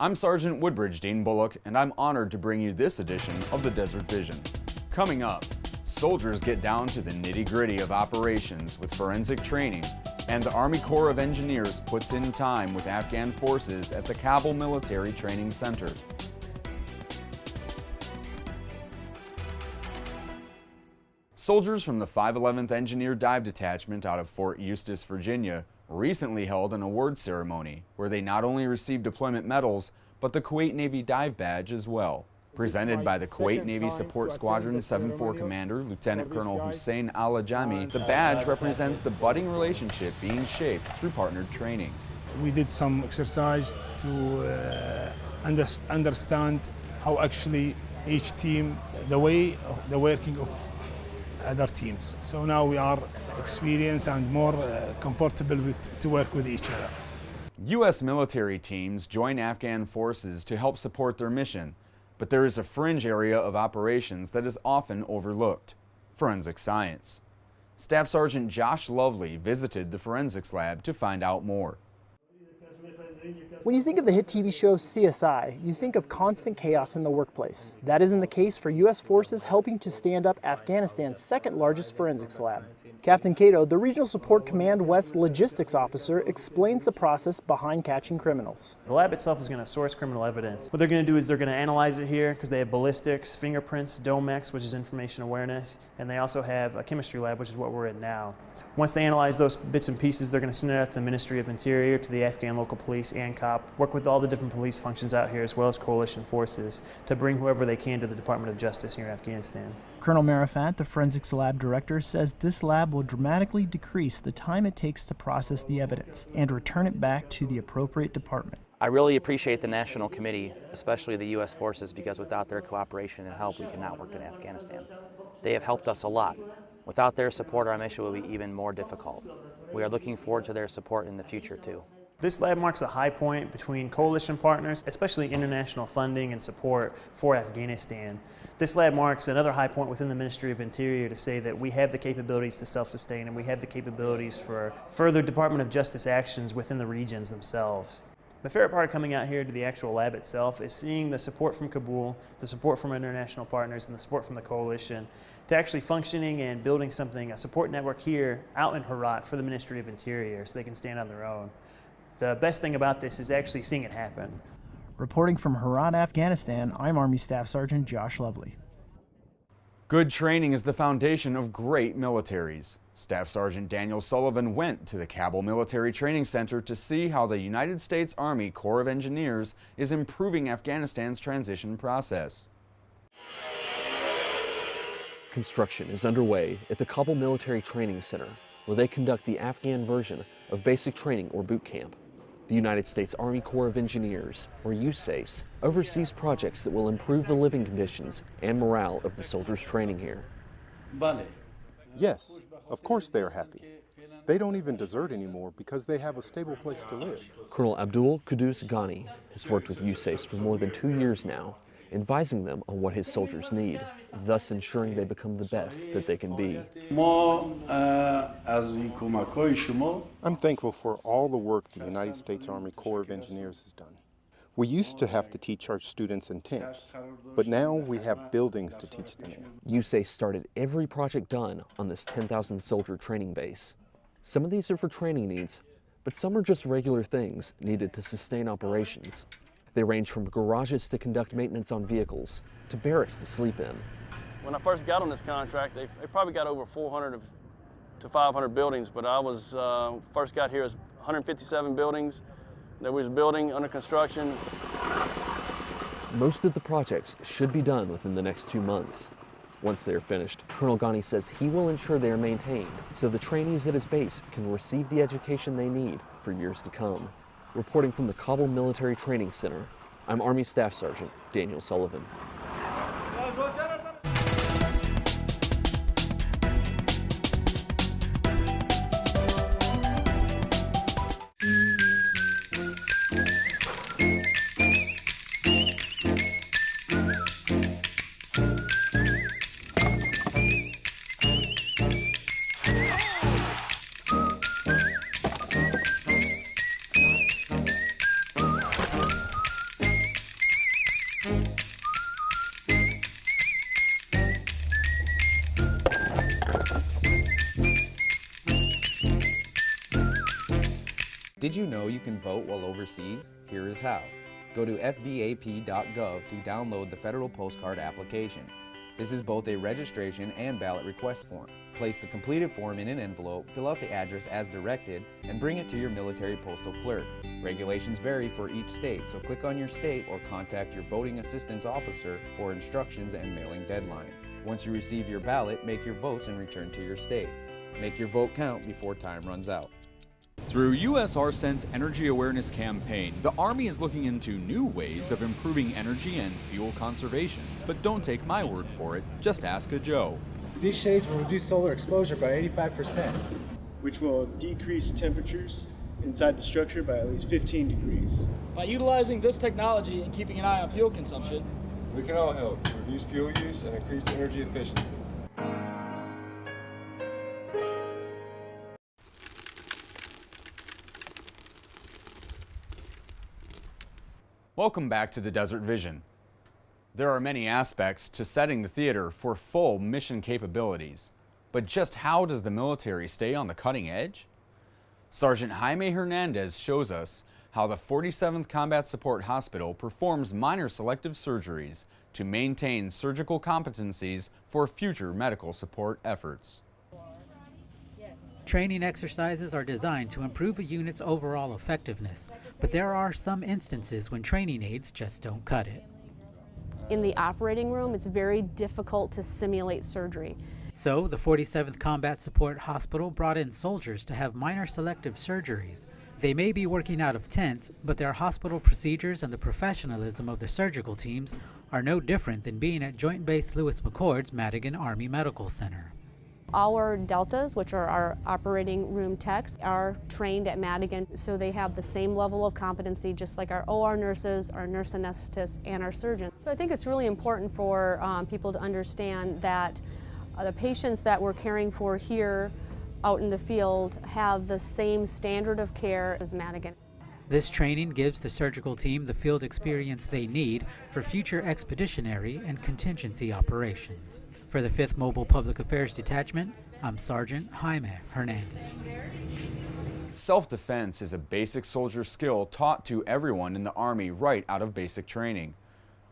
I'm Sergeant Woodbridge Dean Bullock, and I'm honored to bring you this edition of the Desert Vision. Coming up, soldiers get down to the nitty-gritty of operations with forensic training, and the Army Corps of Engineers puts in time with Afghan forces at the Kabul Military Training Center. Soldiers from the 511th Engineer Dive Detachment out of Fort Eustis, Virginia, recently held an award ceremony where they not only received deployment medals, but the Kuwait Navy Dive Badge as well. Presented by the Kuwait Navy Support Squadron 7-4 Commander, Lieutenant Colonel Hussein Al-Ajami, the badge represents the budding relationship being shaped through partnered training. We did some exercise to understand how actually each team, the working of other teams. So now we are experienced and more comfortable to work with each other. U.S. military teams join Afghan forces to help support their mission, but there is a fringe area of operations that is often overlooked: forensic science. Staff Sergeant Josh Lovely visited the forensics lab to find out more. When you think of the hit TV show CSI, you think of constant chaos in the workplace. That isn't the case for U.S. forces helping to stand up Afghanistan's second largest forensics lab. Captain Cato, the Regional Support Command West Logistics Officer, explains the process behind catching criminals. The lab itself is going to source criminal evidence. What they're going to do is they're going to analyze it here because they have ballistics, fingerprints, Domex, which is information awareness, and they also have a chemistry lab, which is what we're in now. Once they analyze those bits and pieces, they're going to send it out to the Ministry of Interior, to the Afghan local police, ANCOP, work with all the different police functions out here as well as coalition forces to bring whoever they can to the Department of Justice here in Afghanistan. Colonel Marifat, the forensics lab director, says this lab will dramatically decrease the time it takes to process the evidence and return it back to the appropriate department. I really appreciate the National Committee, especially the U.S. forces, because without their cooperation and help, we cannot work in Afghanistan. They have helped us a lot. Without their support, our mission will be even more difficult. We are looking forward to their support in the future, too. This lab marks a high point between coalition partners, especially international funding and support for Afghanistan. This lab marks another high point within the Ministry of Interior to say that we have the capabilities to self-sustain and we have the capabilities for further Department of Justice actions within the regions themselves. The favorite part of coming out here to the actual lab itself is seeing the support from Kabul, the support from international partners, and the support from the coalition to actually functioning and building something, a support network here out in Herat for the Ministry of Interior so they can stand on their own. The best thing about this is actually seeing it happen. Reporting from Herat, Afghanistan, I'm Army Staff Sergeant Josh Lovely. Good training is the foundation of great militaries. Staff Sergeant Daniel Sullivan went to the Kabul Military Training Center to see how the United States Army Corps of Engineers is improving Afghanistan's transition process. Construction is underway at the Kabul Military Training Center, where they conduct the Afghan version of basic training or boot camp. The United States Army Corps of Engineers, or USACE, oversees projects that will improve the living conditions and morale of the soldiers training here. Yes, of course they are happy. They don't even desert anymore because they have a stable place to live. Colonel Abdul Qudus Ghani has worked with USACE for more than 2 years now, advising them on what his soldiers need, thus ensuring they become the best that they can be. I'm thankful for all the work the United States Army Corps of Engineers has done. We used to have to teach our students in tents, but now we have buildings to teach them in. USACE started every project done on this 10,000 soldier training base. Some of these are for training needs, but some are just regular things needed to sustain operations. They range from garages to conduct maintenance on vehicles, to barracks to sleep in. When I first got on this contract, they probably got over 400 to 500 buildings, but I was first got here as 157 buildings that was building under construction. Most of the projects should be done within the next 2 months. Once they are finished, Colonel Ghani says he will ensure they are maintained so the trainees at his base can receive the education they need for years to come. Reporting from the Kabul Military Training Center, I'm Army Staff Sergeant Daniel Sullivan. Did you know you can vote while overseas? Here is how. Go to fdap.gov to download the federal postcard application. This is both a registration and ballot request form. Place the completed form in an envelope, fill out the address as directed, and bring it to your military postal clerk. Regulations vary for each state, so click on your state or contact your voting assistance officer for instructions and mailing deadlines. Once you receive your ballot, make your votes and return to your state. Make your vote count before time runs out. Through USARCENT's Energy Awareness Campaign, the Army is looking into new ways of improving energy and fuel conservation. But don't take my word for it, just ask a Joe. These shades will reduce solar exposure by 85%, which will decrease temperatures inside the structure by at least 15 degrees. By utilizing this technology and keeping an eye on fuel consumption, we can all help reduce fuel use and increase energy efficiency. Welcome back to the Desert Vision. There are many aspects to setting the theater for full mission capabilities, but just how does the military stay on the cutting edge? Sergeant Jaime Hernandez shows us how the 47th Combat Support Hospital performs minor selective surgeries to maintain surgical competencies for future medical support efforts. Training exercises are designed to improve a unit's overall effectiveness, but there are some instances when training aids just don't cut it. In the operating room, it's very difficult to simulate surgery. So the 47th Combat Support Hospital brought in soldiers to have minor selective surgeries. They may be working out of tents, but their hospital procedures and the professionalism of the surgical teams are no different than being at Joint Base Lewis McChord's Madigan Army Medical Center. Our Deltas, which are our operating room techs, are trained at Madigan, so they have the same level of competency just like our OR nurses, our nurse anesthetists, and our surgeons. So I think it's really important for people to understand that the patients that we're caring for here out in the field have the same standard of care as Madigan. This training gives the surgical team the field experience they need for future expeditionary and contingency operations. For the 5th Mobile Public Affairs Detachment, I'm Sergeant Jaime Hernandez. Self-defense is a basic soldier skill taught to everyone in the Army right out of basic training.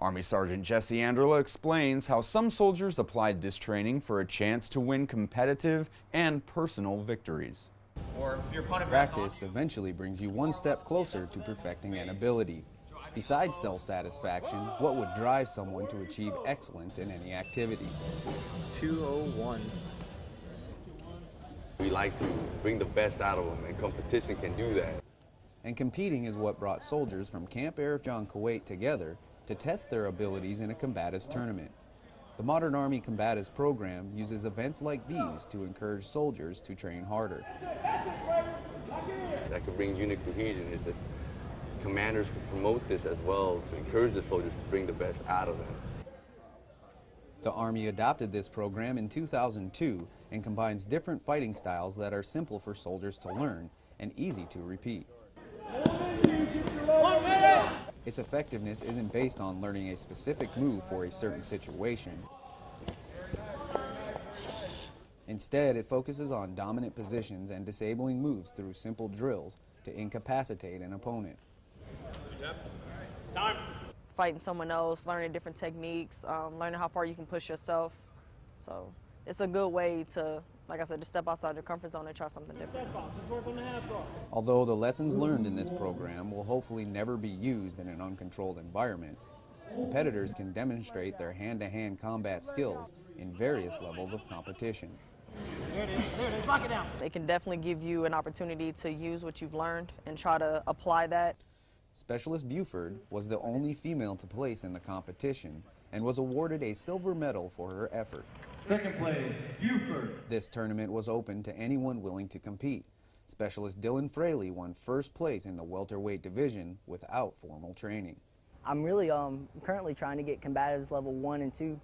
Army Sergeant Jesse Anderla explains how some soldiers applied this training for a chance to win competitive and personal victories. Practice eventually brings you one step closer to perfecting an ability. Besides self-satisfaction, what would drive someone to achieve excellence in any activity? 201. We like to bring the best out of them, and competition can do that. And competing is what brought soldiers from Camp Arif Jan, Kuwait together to test their abilities in a combatives tournament. The Modern Army Combatives program uses events like these to encourage soldiers to train harder. That could bring unit cohesion is that commanders could promote this as well to encourage the soldiers to bring the best out of them. The Army adopted this program in 2002 and combines different fighting styles that are simple for soldiers to learn and easy to repeat. Its effectiveness isn't based on learning a specific move for a certain situation. Instead, it focuses on dominant positions and disabling moves through simple drills to incapacitate an opponent. Time. Fighting someone else, learning different techniques, learning how far you can push yourself. So it's a good way to, like I said, to step outside your comfort zone and try something different. Although the lessons learned in this program will hopefully never be used in an uncontrolled environment, competitors can demonstrate their hand-to-hand combat skills in various levels of competition. There it is, lock it down. It can definitely give you an opportunity to use what you've learned and try to apply that. Specialist Buford was the only female to place in the competition and was awarded a silver medal for her effort. Second place, Buford. This tournament was open to anyone willing to compete. Specialist Dylan Fraley won first place in the welterweight division without formal training. I'm really currently trying to get combatives level 1 and 2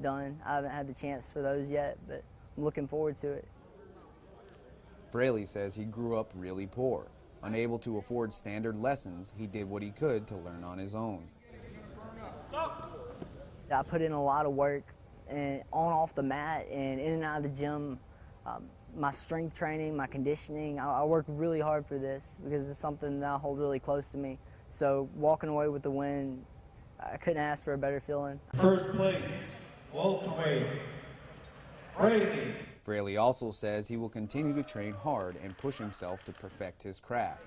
done. I haven't had the chance for those yet, but I'm looking forward to it. Fraley says he grew up really poor. Unable to afford standard lessons, he did what he could to learn on his own. I put in a lot of work and on off the mat and in and out of the gym, my strength training, my conditioning. I work really hard for this because it's something that I hold really close to me. So walking away with the win, I couldn't ask for a better feeling. First place, welterweight, Fraley. Fraley also says he will continue to train hard and push himself to perfect his craft.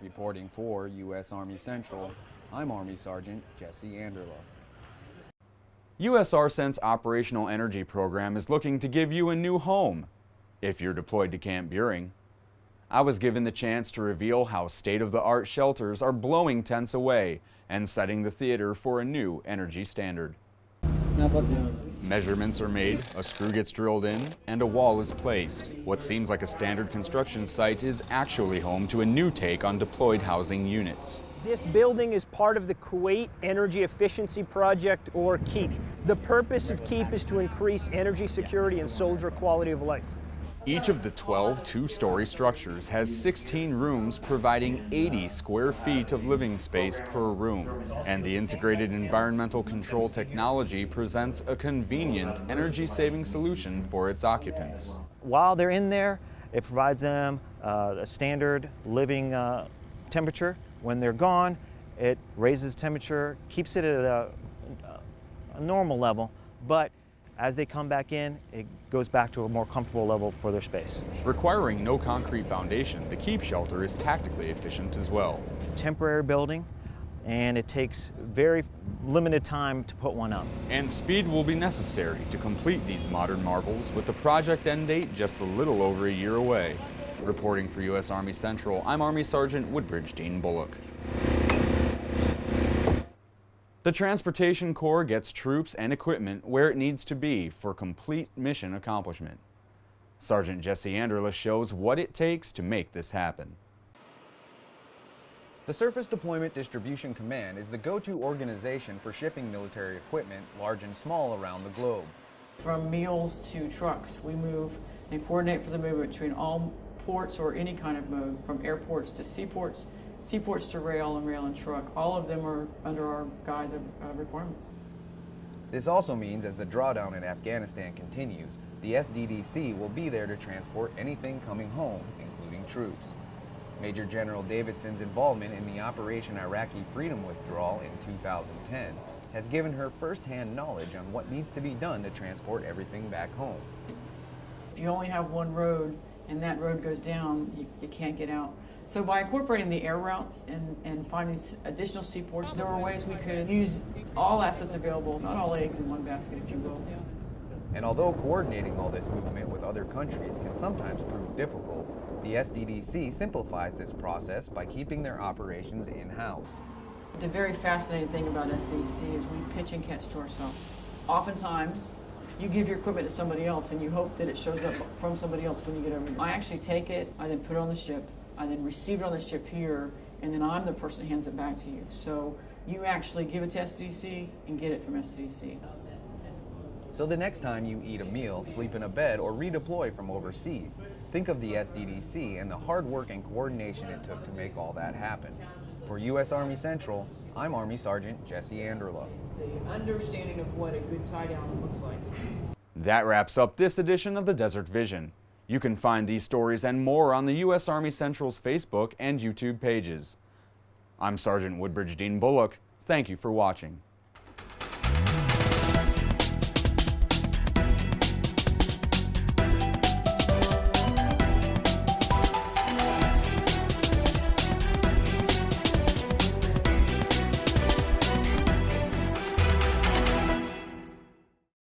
Reporting for U.S. Army Central, I'm Army Sergeant Jesse Anderla. U.S. ARCENT's Operational Energy Program is looking to give you a new home if you're deployed to Camp Buehring. I was given the chance to reveal how state-of-the-art shelters are blowing tents away and setting the theater for a new energy standard. Measurements are made, a screw gets drilled in, and a wall is placed. What seems like a standard construction site is actually home to a new take on deployed housing units. This building is part of the Kuwait Energy Efficiency Project, or KEEP. The purpose of KEEP is to increase energy security and soldier quality of life. Each of the 12 two-story structures has 16 rooms providing 80 square feet of living space per room, and the integrated environmental control technology presents a convenient energy-saving solution for its occupants. While they're in there, it provides them a standard living temperature. When they're gone, it raises temperature, keeps it at a normal level, but as they come back in, it goes back to a more comfortable level for their space. Requiring no concrete foundation, the KEEP shelter is tactically efficient as well. It's a temporary building, and it takes very limited time to put one up. And speed will be necessary to complete these modern marvels, with the project end date just a little over a year away. Reporting for U.S. Army Central, I'm Army Sergeant Woodbridge Dean Bullock. The Transportation Corps gets troops and equipment where it needs to be for complete mission accomplishment. Sergeant Jesse Anderla shows what it takes to make this happen. The Surface Deployment Distribution Command is the go-to organization for shipping military equipment, large and small, around the globe. From meals to trucks, we move and coordinate for the movement between all ports or any kind of mode, from airports to seaports, seaports to rail and truck. All of them are under our guise of requirements. This also means as the drawdown in Afghanistan continues, the SDDC will be there to transport anything coming home, including troops. Major General Davidson's involvement in the Operation Iraqi Freedom Withdrawal in 2010 has given her first-hand knowledge on what needs to be done to transport everything back home. If you only have one road and that road goes down, you can't get out. So by incorporating the air routes and finding additional seaports, there were ways we could use all assets available, not all eggs in one basket, if you will. And although coordinating all this movement with other countries can sometimes prove difficult, the SDDC simplifies this process by keeping their operations in-house. The very fascinating thing about SDDC is we pitch and catch to ourselves. Oftentimes, you give your equipment to somebody else and you hope that it shows up from somebody else when you get over there. I actually take it, I then put it on the ship, I then receive it on the ship here, and then I'm the person who hands it back to you. So you actually give it to SDDC and get it from SDDC. So the next time you eat a meal, sleep in a bed, or redeploy from overseas, think of the SDDC and the hard work and coordination it took to make all that happen. For U.S. Army Central, I'm Army Sergeant Jesse Anderla. The understanding of what a good tie-down looks like. That wraps up this edition of the Desert Vision. You can find these stories and more on the U.S. Army Central's Facebook and YouTube pages. I'm Sergeant Woodbridge Dean Bullock. Thank you for watching.